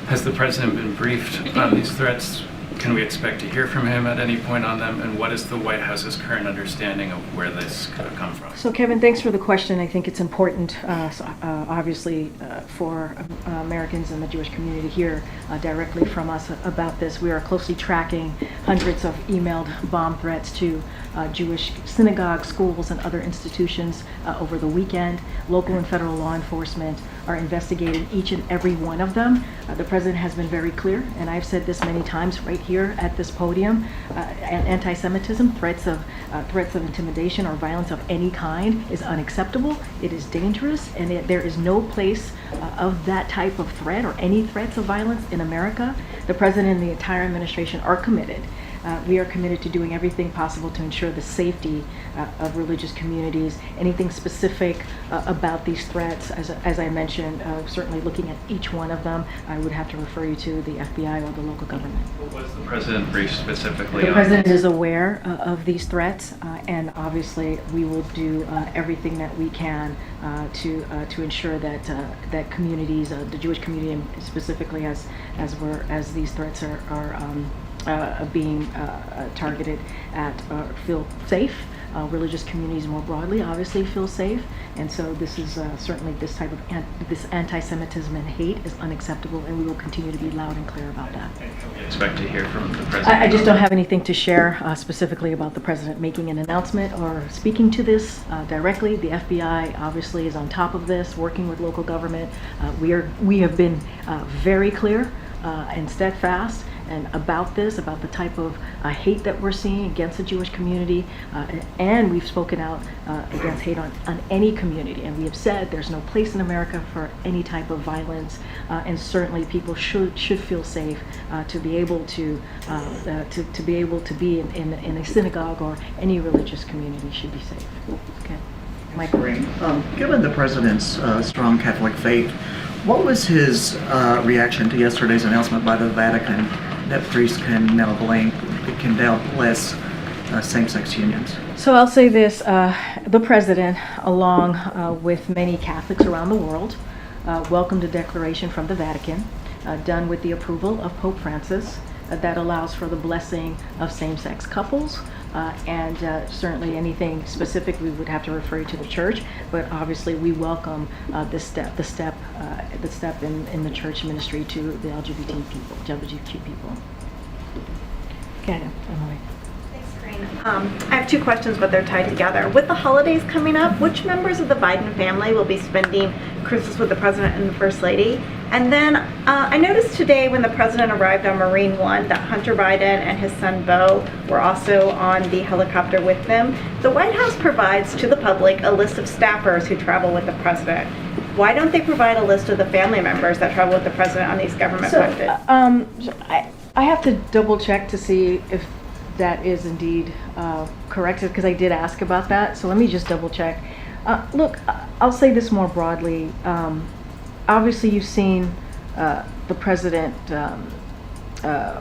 Speaker 9: Has the President been briefed on these threats? Can we expect to hear from him at any point on them? And what is the White House's current understanding of where this could have come from?
Speaker 1: So Kevin, thanks for the question. I think it's important, obviously, for Americans and the Jewish community to hear directly from us about this. We are closely tracking hundreds of emailed bomb threats to Jewish synagogues, schools, and other institutions over the weekend. Local and federal law enforcement are investigating each and every one of them. The President has been very clear, and I've said this many times right here at this podium, anti-Semitism, threats of intimidation or violence of any kind is unacceptable. It is dangerous, and there is no place of that type of threat or any threats of violence in America. The President and the entire administration are committed. We are committed to doing everything possible to ensure the safety of religious communities. Anything specific about these threats, as I mentioned, certainly looking at each one of them, I would have to refer you to the FBI or the local government.
Speaker 9: Was the President briefed specifically on?
Speaker 1: The President is aware of these threats, and obviously we will do everything that we can to ensure that that communities, the Jewish community specifically, as these threats are being targeted at, feel safe religious communities more broadly obviously feel safe. And so this is certainly this type of this anti-Semitism and hate is unacceptable, and we will continue to be loud and clear about that.
Speaker 9: Expect to hear from the president.
Speaker 1: I just don't have anything to share specifically about the president making an announcement or speaking to this directly. The FBI obviously is on top of this, working with local government. We have been very clear and steadfast and about this, about the type of hate that we're seeing against the Jewish community, and we've spoken out against hate on any community, and we have said there's no place in America for any type of violence, and certainly people should feel safe to be able to be in a synagogue or any religious community should be safe. Okay, Michael.
Speaker 18: Given the president's strong Catholic faith, what was his reaction to yesterday's announcement by the Vatican that priests can now bless same-sex unions?
Speaker 1: So I'll say this, the president, along with many Catholics around the world, welcomed a declaration from the Vatican, done with the approval of Pope Francis, that allows for the blessing of same-sex couples. And certainly anything specific we would have to refer you to the church, but obviously we welcome the step in the church ministry to the LGBTQ people. Okay, Emily.
Speaker 19: Thanks, Karine. I have two questions, but they're tied together. With the holidays coming up, which members of the Biden family will be spending Christmas with the President and the First Lady? And then I noticed today when the President arrived on Marine One that Hunter Biden and his son Beau were also on the helicopter with them. The White House provides to the public a list of staffers who travel with the President. Why don't they provide a list of the family members that travel with the President on these government-funded?
Speaker 1: I have to double check to see if that is indeed correct, because I did ask about that. So let me just double check. Look, I'll say this more broadly. Obviously, you've seen the president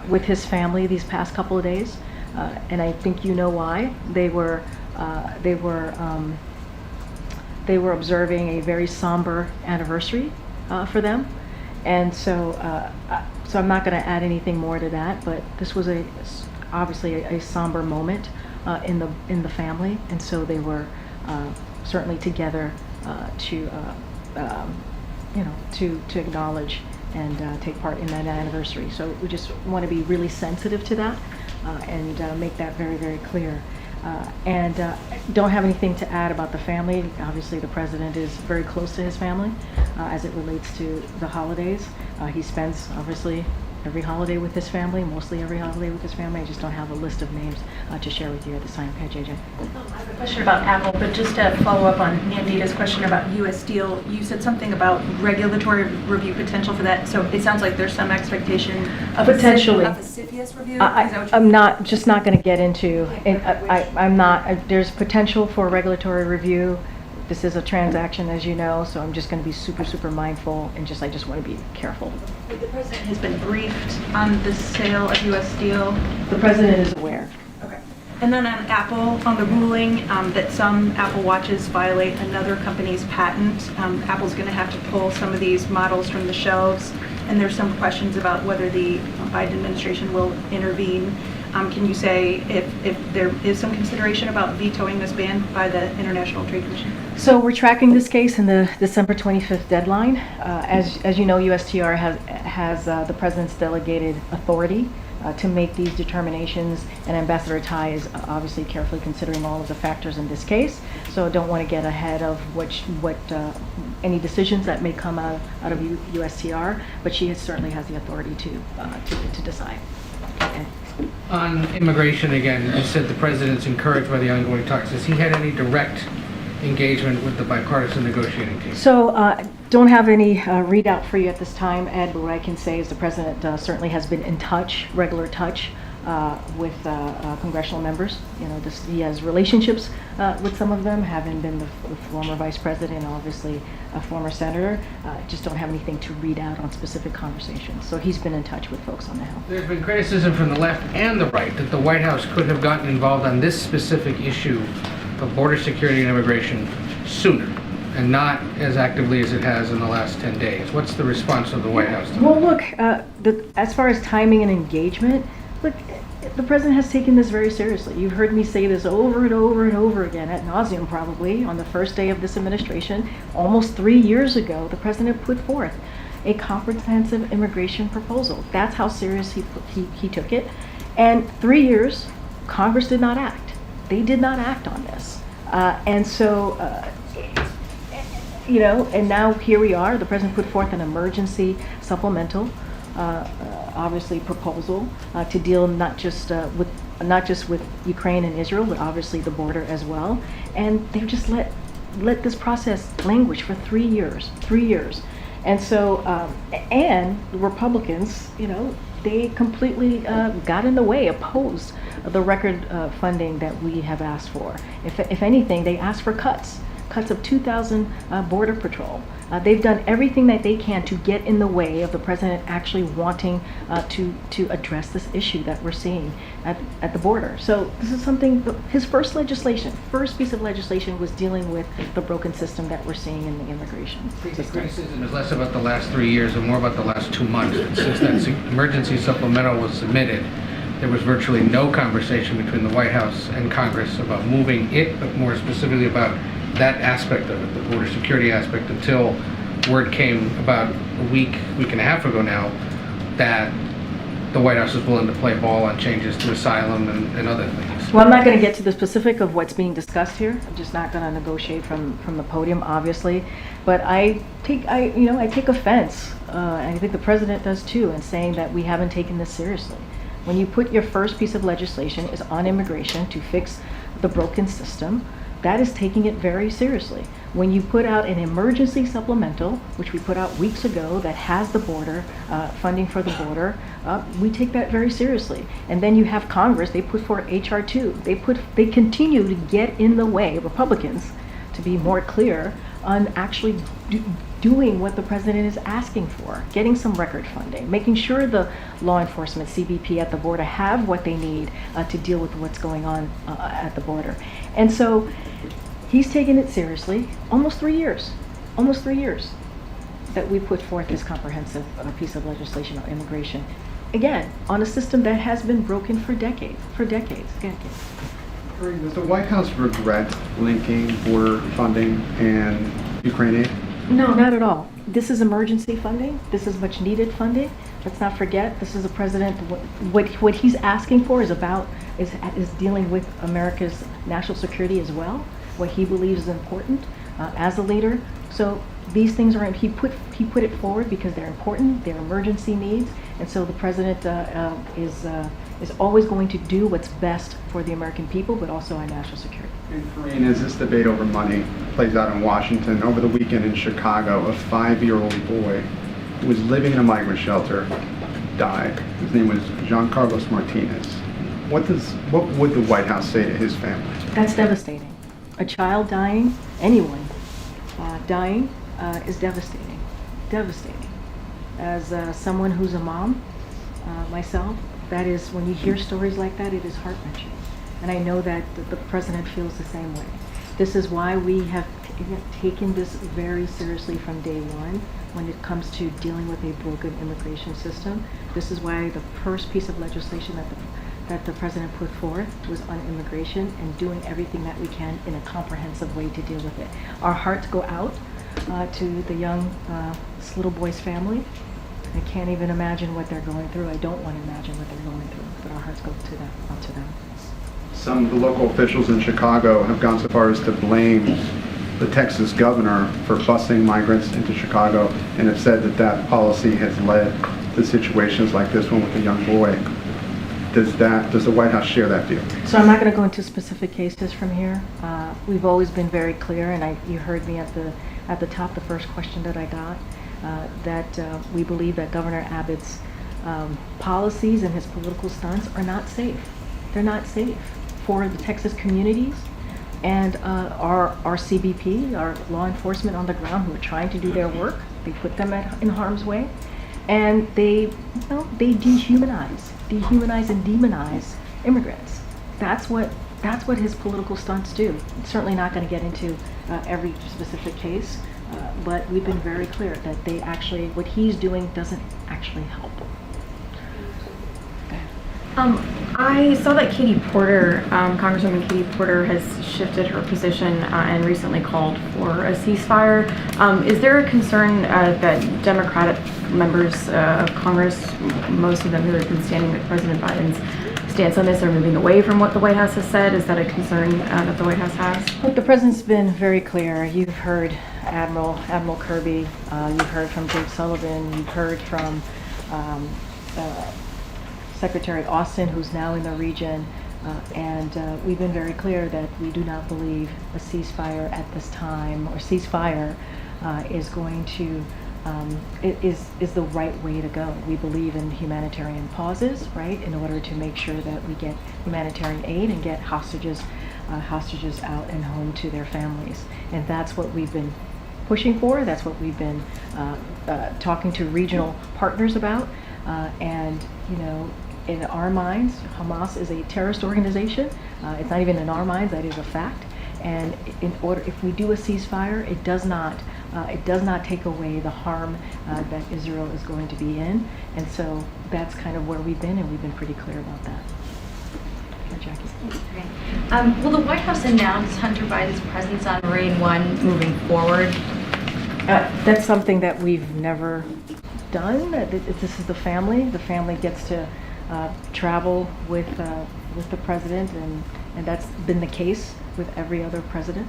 Speaker 1: with his family these past couple of days, and I think you know why. They were observing a very somber anniversary for them, and so I'm not going to add anything more to that. But this was obviously a somber moment in the family, and so they were certainly together to acknowledge and take part in that anniversary. So we just want to be really sensitive to that and make that very, very clear. And don't have anything to add about the family. Obviously, the president is very close to his family as it relates to the holidays. He spends, obviously, every holiday with his family, mostly every holiday with his family. I just don't have a list of names to share with you at this time. Okay, JJ.
Speaker 13: I have a question about Apple, but just to follow up on Nandita's question about U.S. Steel, you said something about regulatory review potential for that. So it sounds like there's some expectation of
Speaker 1: potentially
Speaker 13: of a CFIUS review.
Speaker 1: I'm not going to get into. I'm not. There's potential for regulatory review. This is a transaction, as you know, so I'm just going to be super, super mindful and I just want to be careful.
Speaker 13: The president has been briefed on the sale of U.S. Steel.
Speaker 1: The president is aware.
Speaker 13: Okay. And then on Apple, on the ruling that some Apple Watches violate another company's patent, Apple's going to have to pull some of these models from the shelves, and there's some questions about whether the Biden administration will intervene. Can you say if there is some consideration about vetoing this ban by the International Trade Commission?
Speaker 1: So we're tracking this case in the December 25th deadline. As you know, USTR has the president's delegated authority to make these determinations, and Ambassador Tai is obviously carefully considering all of the factors in this case. So I don't want to get ahead of any decisions that may come out of USTR, but she certainly has the authority to decide. Okay.
Speaker 4: On immigration again, you said the president's encouraged by the ongoing talks. Has he had any direct engagement with the bipartisan negotiating team?
Speaker 1: So don't have any readout for you at this time, Ed, but what I can say is the president certainly has been in touch, regular touch, with congressional members. He has relationships with some of them, having been the former vice president, obviously a former senator. Just don't have anything to read out on specific conversations. So he's been in touch with folks on the Hill.
Speaker 4: There's been criticism from the left and the right that the White House could have gotten involved on this specific issue of border security and immigration sooner, and not as actively as it has in the last 10 days. What's the response of the White House to that?
Speaker 1: Well, look, as far as timing and engagement, look, the president has taken this very seriously. You've heard me say this over and over and over again, ad nauseum probably, on the first day of this administration. Almost 3 years ago, the president put forth a comprehensive immigration proposal. That's how serious he took it. And 3 years, Congress did not act. They did not act on this. And so, and now here we are. The president put forth an emergency supplemental, obviously proposal to deal not just with Ukraine and Israel, but obviously the border as well. And they've just let this process languish for 3 years. 3 years. And so, and the Republicans, they completely got in the way, opposed the record funding that we have asked for. If anything, they asked for cuts of 2,000 Border Patrol. They've done everything that they can to get in the way of the president actually wanting to address this issue that we're seeing at the border. So this is something, his first piece of legislation was dealing with the broken system that we're seeing in the immigration
Speaker 4: The
Speaker 1: system.
Speaker 4: criticism is less about the last 3 years and more about the last 2 months. Since that emergency supplemental was submitted, there was virtually no conversation between the White House and Congress about moving it, but more specifically about that aspect of it, the border security aspect, until word came about a week and a half ago now that the White House is willing to play ball on changes to asylum and other things.
Speaker 1: Well, I'm not going to get to the specific of what's being discussed here. I'm just not going to negotiate from the podium, obviously. But I take offense, and I think the president does too, in saying that we haven't taken this seriously. When you put your first piece of legislation is on immigration to fix the broken system, that is taking it very seriously. When you put out an emergency supplemental, which we put out weeks ago, that has the border, funding for the border, we take that very seriously. And then you have Congress, they put forward H.R. 2. They continue to get in the way, Republicans, to be more clear, on actually doing what the president is asking for, getting some record funding, making sure the law enforcement, CBP at the border, have what they need to deal with what's going on at the border. And so he's taken it seriously. Almost 3 years that we put forth this comprehensive piece of legislation on immigration. Again, on a system that has been broken for decades.
Speaker 8: Does the White House regret linking border funding and Ukraine aid?
Speaker 1: No, not at all. This is emergency funding. This is much needed funding. Let's not forget, this is a president, what he's asking for is dealing with America's national security as well, what he believes is important as a leader. So these things are, he put it forward because they're important, they're emergency needs, and so the president is always going to do what's best for the American people, but also our national security.
Speaker 8: And Karine, as this debate over money plays out in Washington, over the weekend in Chicago, a 5-year-old boy who was living in a migrant shelter died. His name was Jean-Carlos Martinez. What would the White House say to his family?
Speaker 1: That's devastating. A child dying, anyone dying, is devastating. Devastating. As someone who's a mom, myself, that is, when you hear stories like that, it is heart-wrenching. And I know that the president feels the same way. This is why we have taken this very seriously from day one when it comes to dealing with a broken immigration system. This is why the first piece of legislation that the president put forth was on immigration and doing everything that we can in a comprehensive way to deal with it. Our hearts go out to the young, this little boy's family. I can't even imagine what they're going through. I don't want to imagine what they're going through, but our hearts go to them, out to them.
Speaker 8: Some of the local officials in Chicago have gone so far as to blame the Texas governor for busing migrants into Chicago and have said that policy has led to situations like this one with a young boy. Does the White House share that view?
Speaker 1: So I'm not going to go into specific cases from here. We've always been very clear, and you heard me at the top, the first question that I got, that we believe that Governor Abbott's policies and his political stunts are not safe. They're not safe for the Texas communities and our CBP, our law enforcement on the ground who are trying to do their work. They put them in harm's way, and they dehumanize and demonize immigrants. That's what his political stunts do. I'm certainly not going to get into every specific case, but we've been very clear that what he's doing doesn't actually help.
Speaker 15: I
Speaker 20: I saw that Katie Porter, Congresswoman Katie Porter, has shifted her position and recently called for a ceasefire. Is there a concern that Democratic members of Congress, most of them who have been standing with President Biden's stance on this, are moving away from what the White House has said? Is that a concern that the White House has?
Speaker 1: Look, the president's been very clear. You've heard Admiral Kirby, you've heard from Jake Sullivan, you've heard from Secretary Austin, who's now in the region, and we've been very clear that we do not believe a ceasefire at this time, or ceasefire is going to is the right way to go. We believe in humanitarian pauses, right, in order to make sure that we get humanitarian aid and get hostages out and home to their families. And that's what we've been pushing for. That's what we've been talking to regional partners about. And, you know, in our minds, Hamas is a terrorist organization. It's not even in our minds, that is a fact. And if we do a ceasefire, it does not take away the harm that Israel is going to be in. And so that's kind of where we've been, and we've been pretty clear about that. Jackie.
Speaker 21: Will the White House announce Hunter Biden's presence on Marine One moving forward?
Speaker 1: That's something that we've never done. This is the family. The family gets to travel with the president, and that's been the case with every other president.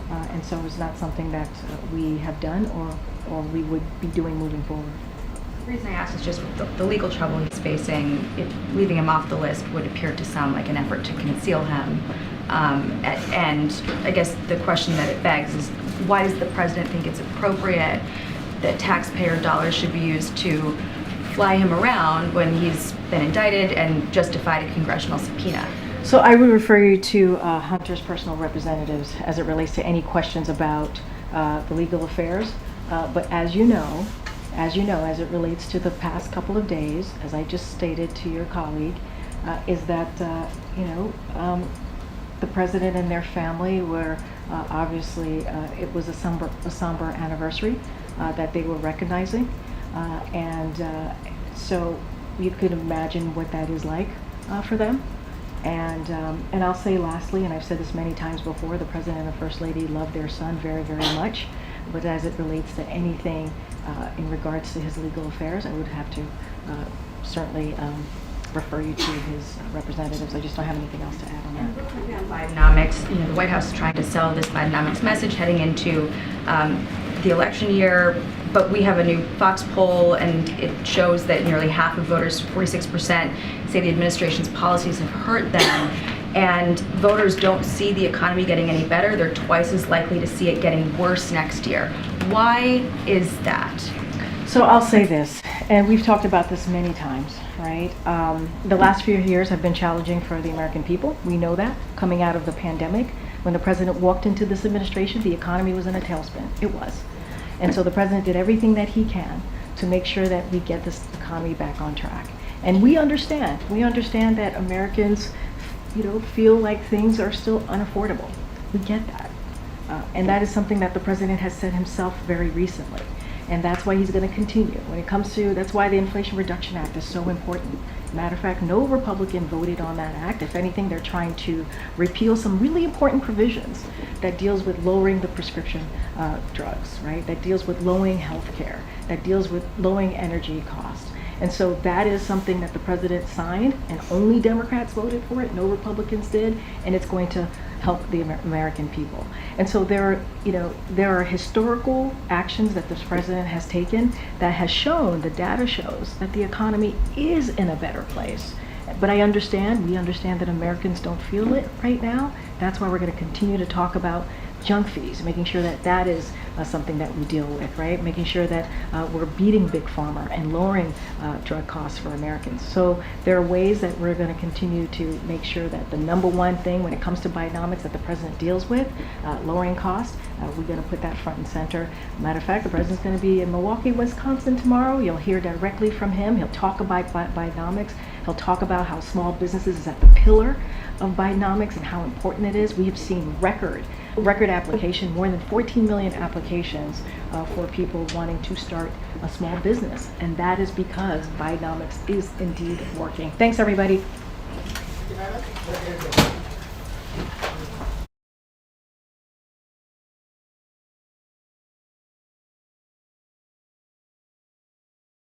Speaker 1: And so it's not something that we have done or we would be doing moving forward.
Speaker 21: The reason I asked is just the legal trouble he's facing. Leaving him off the list would appear to some like an effort to conceal him. And I guess the question that it begs is, why does the president think it's appropriate that taxpayer dollars should be used to fly him around when he's been indicted and justified a congressional subpoena?
Speaker 1: So I would refer you to Hunter's personal representatives as it relates to any questions about the legal affairs. But as you know, as it relates to the past couple of days, as I just stated to your colleague, is that the president and their family were obviously it was a somber anniversary that they were recognizing, and so you could imagine what that is like for them. And I'll say lastly, and I've said this many times before, the president and the first lady love their son very, very much. But as it relates to anything in regards to his legal affairs, I would have to certainly refer you to his representatives. I just don't have anything else to add on that.
Speaker 21: Bidenomics, the White House is trying to sell this Bidenomics message heading into the election year. But we have a new Fox poll, and it shows that nearly half of voters, 46%, say the administration's policies have hurt them. And voters don't see the economy getting any better. They're twice as likely to see it getting worse next year. Why is that?
Speaker 1: So I'll say this, and we've talked about this many times, right? The last few years have been challenging for the American people. We know that. Coming out of the pandemic, when the president walked into this administration, the economy was in a tailspin. It was. And so the president did everything that he can to make sure that we get this economy back on track. And we understand that Americans, feel like things are still unaffordable. We get that. And that is something that the president has said himself very recently. And that's why he's going to continue. When it comes to, that's why the Inflation Reduction Act is so important. Matter of fact, no Republican voted on that act. If anything, they're trying to repeal some really important provisions that deals with lowering the prescription drugs, right? That deals with lowering health care, that deals with lowering energy costs. And so that is something that the president signed, and only Democrats voted for it, no Republicans did, and it's going to help the American people. And so there are historical actions that this president has taken that has shown, the data shows, that the economy is in a better place. But we understand that Americans don't feel it right now. That's why we're going to continue to talk about junk fees, making sure that that is something that we deal with, right? Making sure that we're beating Big Pharma and lowering drug costs for Americans. So there are ways that we're going to continue to make sure that the number one thing when it comes to Bidenomics that the president deals with, lowering costs, we're going to put that front and center. Matter of fact, the president's going to be in Milwaukee, Wisconsin tomorrow. You'll hear directly from him. He'll talk about Bidenomics. He'll talk about how small businesses is at the pillar of Bidenomics and how important it is. We have seen record application, more than 14 million applications for people wanting to start a small business. And that is because Bidenomics is indeed working. Thanks, everybody.
Speaker 10: minutes.